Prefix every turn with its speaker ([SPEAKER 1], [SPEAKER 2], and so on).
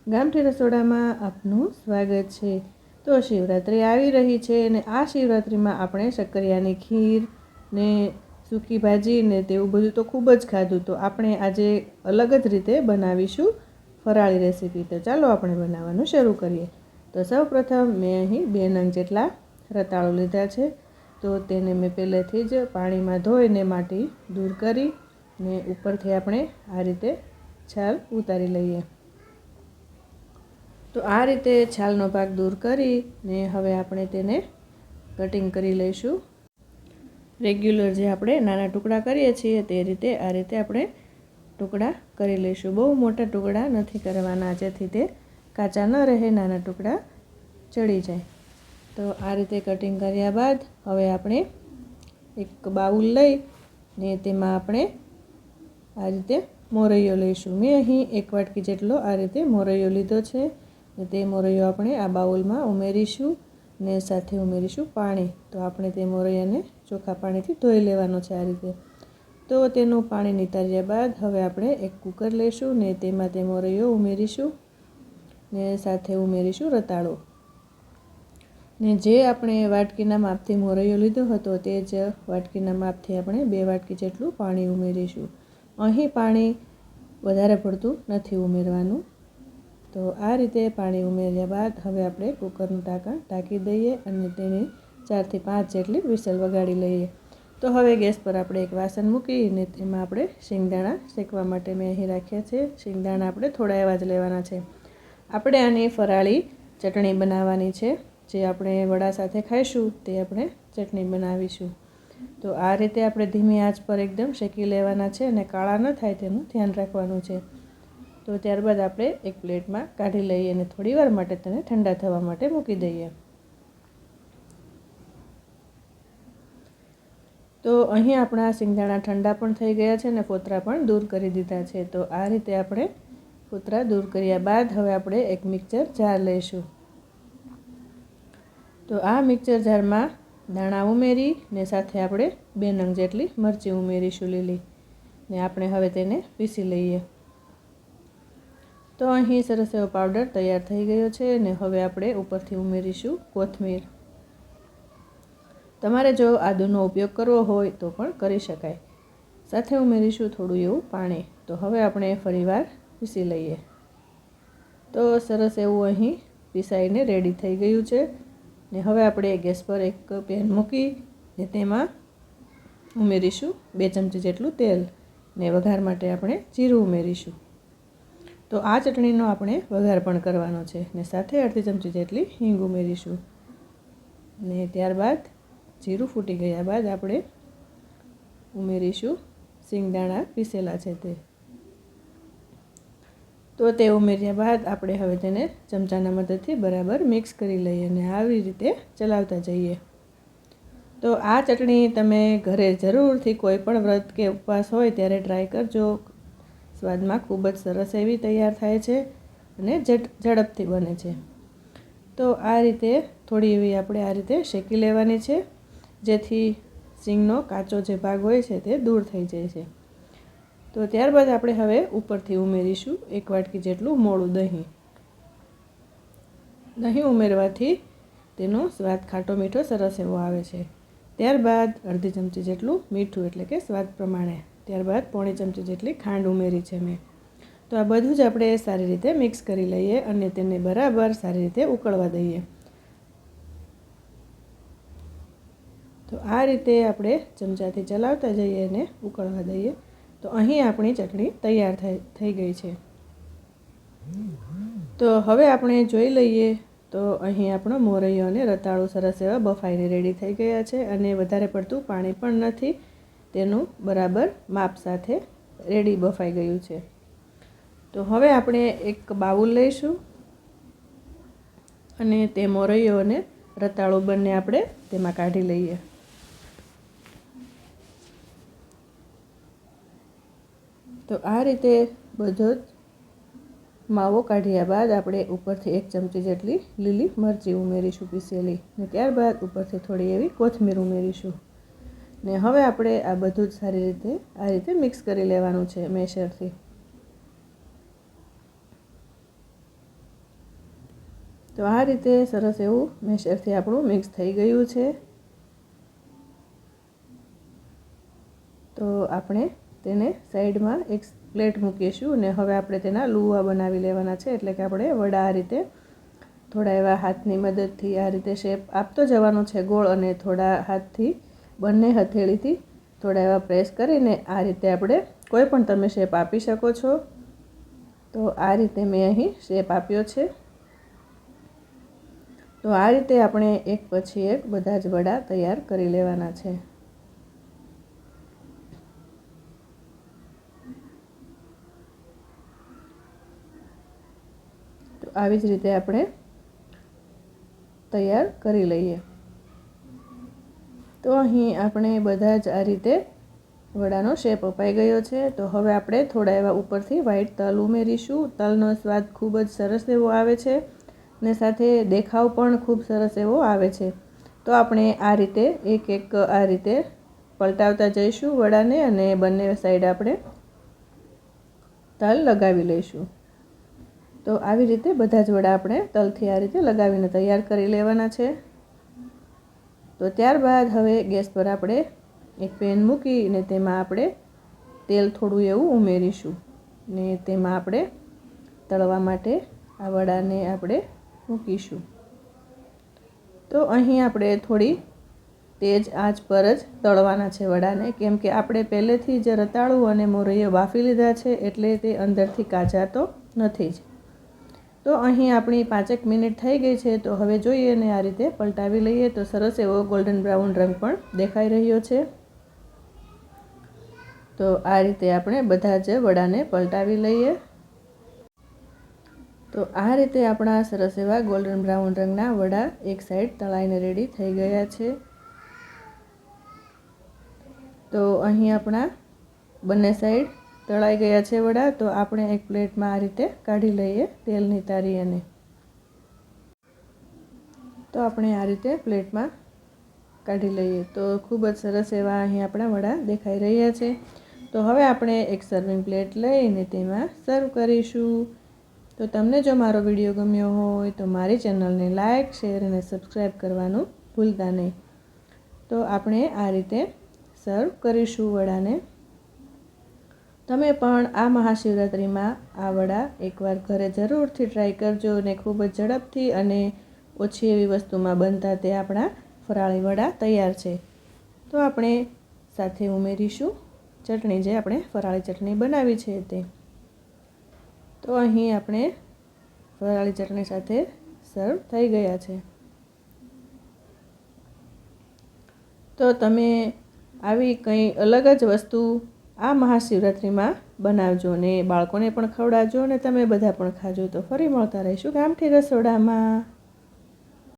[SPEAKER 1] ગામઠી રસોડામાં આપનું સ્વાગત છે। તો શિવરાત્રિ આવી રહી છે અને આ શિવરાત્રિમાં આપણે શક્કરિયાની ખીર ને સૂકી ભાજી ને તેવું બધું તો ખૂબ જ ખાધું। તો આપણે આજે અલગ જ રીતે બનાવીશું ફરાળી રેસીપી। તો ચાલો આપણે બનાવવાનું શરૂ કરીએ। તો સૌપ્રથમ મેં અહીં 2 નંગ જેટલા રતાળો લીધા છે। તો તેને મેં પહેલેથી જ પાણીમાં ધોઈને માટી દૂર કરી ને ઉપરથી આપણે આ રીતે છાલ ઉતારી લઈએ। તો આ રીતે છાલનો ભાગ દૂર કરીને હવે આપણે તેને કટિંગ કરી લઈશું। રેગ્યુલર જે આપણે નાના ટુકડા કરીએ છીએ તે રીતે આ રીતે આપણે ટુકડા કરી લઈશું। બહુ મોટા ટુકડા નથી કરવાના, જેથી તે કાચા ન રહે, નાના ટુકડા ચડી જાય। તો આ રીતે કટિંગ કર્યા બાદ હવે આપણે એક બાઉલ લઈ ને તેમાં આપણે આ રીતે મોરૈયો લઈશું। મેં અહીં 1 વાટકી જેટલો આ રીતે મોરૈયો લીધો છે ને તે મોરૈયો આપણે આ બાઉલમાં ઉમેરીશું ને સાથે ઉમેરીશું પાણી। તો આપણે તે મોરૈયાને ચોખ્ખા પાણીથી ધોઈ લેવાનો છે આ રીતે। તો તેનું પાણી નિતાર્યા બાદ હવે આપણે એક કુકર લઈશું ને તેમાં તે મોરૈયો ઉમેરીશું ને સાથે ઉમેરીશું રતાળો ને જે આપણે વાટકીના માપથી મોરૈયો લીધો હતો તે જ વાટકીના માપથી આપણે 2 વાટકી જેટલું પાણી ઉમેરીશું। અહીં પાણી વધારે પડતું નથી ઉમેરવાનું। તો આ રીતે પાણી ઉમેર્યા બાદ હવે આપણે કુકરનું ઢાંકણ ઢાંકી દઈએ અને તેની 4 થી 5 જેટલી વિસલ વગાડી લઈએ। તો હવે ગેસ પર આપણે એક વાસણ મૂકીને તેમાં આપણે શિંગદાણા શેકવા માટે મેં અહીં રાખ્યા છે। શિંગદાણા આપણે થોડા એવા જ લેવાના છે। આપણે આની ફરાળી ચટણી બનાવવાની છે, જે આપણે વડા સાથે ખાઈશું તે આપણે ચટણી બનાવીશું। તો આ રીતે આપણે ધીમી આંચ પર એકદમ શેકી લેવાના છે અને કાળા ન થાય તેનું ધ્યાન રાખવાનું છે। તો ત્યારબાદ આપણે એક પ્લેટમાં કાઢી લઈએ અને થોડીવાર માટે તેને ઠંડા થવા માટે મૂકી દઈએ। તો અહીં આપણા શિંગદાણા ઠંડા પણ થઈ ગયા છે અને ફોતરા પણ દૂર કરી દીધા છે। તો આ રીતે આપણે ફોતરા દૂર કર્યા બાદ હવે આપણે એક મિક્સર જાર લઈશું। તો આ મિક્સર જારમાં દાણા ઉમેરી ને સાથે આપણે 2 નંગ જેટલી મરચી ઉમેરીશું લીલી ને આપણે હવે તેને પીસી લઈએ। તો અહીં સરસ એવો પાવડર તૈયાર થઈ ગયો છે ને હવે આપણે ઉપરથી ઉમેરીશું કોથમીર। તમારે જો આદુનો ઉપયોગ કરવો હોય તો પણ કરી શકાય। સાથે ઉમેરીશું થોડું એવું પાણી। તો હવે આપણે ફરીવાર પીસી લઈએ। તો સરસ એવું અહીં પીસાઈને રેડી થઈ ગયું છે ને હવે આપણે ગેસ પર એક પેન મૂકી ને તેમાં ઉમેરીશું 2 ચમચી જેટલું તેલ ને વઘાર માટે આપણે જીરું ઉમેરીશું। તો આ ચટણીનો આપણે વઘાર પણ કરવાનો છે ને સાથે અડધી ચમચી જેટલી હિંગ ઉમેરીશું ને ત્યારબાદ જીરું ફૂટી ગયા બાદ આપણે ઉમેરીશું શિંગદાણા પીસેલા છે તે। તો તે ઉમેર્યા બાદ આપણે હવે તેને ચમચાના મદદથી બરાબર મિક્સ કરી લઈએ અને આવી રીતે ચલાવતા જઈએ। તો આ ચટણી તમે ઘરે જરૂરથી કોઈ પણ વ્રત કે ઉપવાસ હોય ત્યારે ટ્રાય કરજો। સ્વાદમાં ખૂબ જ સરસ એવી તૈયાર થાય છે અને ઝડપથી બને છે। તો આ રીતે થોડી એવી આપણે આ રીતે શેકી લેવાની છે, જેથી સિંગનો કાચો જે ભાગ હોય છે તે દૂર થઈ જાય છે। તો ત્યારબાદ આપણે હવે ઉપરથી ઉમેરીશું 1 વાટકી જેટલું મોળું દહીં। દહીં ઉમેરવાથી તેનો સ્વાદ ખાટો મીઠો સરસ એવો આવે છે। ત્યારબાદ અડધી ચમચી જેટલું મીઠું એટલે કે સ્વાદ પ્રમાણે। ત્યારબાદ પોણી ચમચી જેટલી ખાંડ ઉમેરી છે મેં। તો આ બધું જ આપણે સારી રીતે મિક્સ કરી લઈએ અને તેને બરાબર સારી રીતે ઉકળવા દઈએ। તો આ રીતે આપણે ચમચાથી ચલાવતા જઈએ અને ઉકળવા દઈએ। તો અહીં આપણી ચટણી તૈયાર થઈ ગઈ છે। તો હવે આપણે જોઈ લઈએ તો અહીં આપણો મોરૈયો અને રતાળું સરસ એવા બફાઈને રેડી થઈ ગયા છે અને વધારે પડતું પાણી પણ નથી, તેનું બરાબર માપ સાથે રેડી બફાઈ ગયું છે। તો હવે આપણે એક બાઉલ લઈશું અને તે મોરૈયો અને રતાળું બંને આપણે તેમાં કાઢી લઈએ। તો આ રીતે બધો જ માવો કાઢ્યા બાદ આપણે ઉપરથી 1 ચમચી જેટલી લીલી મરચી ઉમેરીશું પીસેલી ને ત્યારબાદ ઉપરથી થોડી એવી કોથમીર ઉમેરીશું ને હવે આપણે આ બધું જ સારી રીતે આ રીતે મિક્સ કરી લેવાનું છે મેશરથી। તો આ રીતે સરસ એવું મેશરથી આપણું મિક્સ થઈ ગયું છે. તો આપણે તેને સાઈડમાં એક પ્લેટ મૂકીશું અને હવે આપણે તેના લુવા બનાવી લેવાના છે. એટલે કે આપણે વડા આ રીતે થોડા એવા હાથની મદદથી આ રીતે શેપ આપતો જવાનો છે ગોળ, અને થોડા હાથથી બંને હથેળીથી થોડા એવા પ્રેસ કરીને આ રીતે આપણે કોઈ પણ તમે શેપ આપી શકો છો. તો આ રીતે મેં અહીં શેપ આપ્યો છે. તો આ રીતે આપણે એક પછી એક બધા જ વડા તૈયાર કરી લેવાના છે. તો આવી જ રીતે આપણે તૈયાર કરી લઈએ. તો અહીં આપણે બધા જ આ રીતે વડાનો શેપ અપાઈ ગયો છે. તો હવે આપણે થોડા એવા ઉપરથી વ્હાઈટ તલ ઉમેરીશું. તલનો સ્વાદ ખૂબ જ સરસ એવો આવે છે ને સાથે દેખાવ પણ ખૂબ સરસ એવો આવે છે. તો આપણે આ રીતે એક એક આ રીતે પલટાવતા જઈશું વડાને, અને બંને સાઈડ આપણે તલ લગાવી લઈશું. તો આવી રીતે બધા જ વડા આપણે તલથી આ રીતે લગાવીને તૈયાર કરી લેવાના છે. તો ત્યારબાદ હવે ગેસ પર આપણે એક પેન મૂકીને તેમાં આપણે તેલ થોડું એવું ઉમેરીશું ને તેમાં આપણે તળવા માટે આ વડાને આપણે મૂકીશું. તો અહીં આપણે થોડી તેજ આંચ પર જ તળવાના છે વડાને, કેમ કે આપણે પહેલેથી જ રતાળું અને મોરૈયો બાફી લીધા છે એટલે તે અંદરથી કાચા તો નથી જ. તો અહીં આપણી 5 મિનિટ થઈ ગઈ છે. તો હવે જોઈએ ને આ રીતે પલટાવી લઈએ તો સરસ એવો ગોલ્ડન બ્રાઉન રંગ પણ દેખાઈ રહ્યો છે. તો આ રીતે આપણે બધા જ વડાને પલટાવી લઈએ. તો આ રીતે આપણા સરસ એવા ગોલ્ડન બ્રાઉન રંગના વડા એક સાઈડ તળાઈને રેડી થઈ ગયા છે. તો અહીં આપણા બંને સાઈડ તળાઈ ગયા છે વડા. તો આપણે એક પ્લેટમાં આ રીતે કાઢી લઈએ તેલની તારી, અને તો આપણે આ રીતે પ્લેટમાં કાઢી લઈએ. તો ખૂબ જ સરસ એવા અહીં આપણા વડા દેખાઈ રહ્યા છે. તો હવે આપણે એક સર્વિંગ પ્લેટ લઈને તેમાં સર્વ કરીશું. તો તમને જો મારો વિડીયો ગમ્યો હોય તો મારી ચેનલને લાઇક, શેર અને સબસ્ક્રાઈબ કરવાનું ભૂલતા નહીં. તો આપણે આ રીતે સર્વ કરીશું વડાને. તમે પણ આ મહાશિવરાત્રિમાં આ વડા એકવાર ઘરે જરૂરથી ટ્રાય કરજો, અને ખૂબ જ ઝડપથી અને ઓછી એવી વસ્તુમાં બનતા તે આપણા ફરાળી વડા તૈયાર છે. તો આપણે સાથે ઉમેરીશું ચટણી, જે આપણે ફરાળી ચટણી બનાવી છે તે. તો અહીં આપણે ફરાળી ચટણી સાથે સર્વ થઈ ગયા છે. તો તમે આવી કંઈ અલગ જ વસ્તુ આ મહાશિવરાત્રિમાં બનાવજો ને બાળકોને પણ ખવડાવજો, અને તમે બધા પણ ખાજો. તો ફરી મળતા રહીશું ગામઠી રસોડામાં.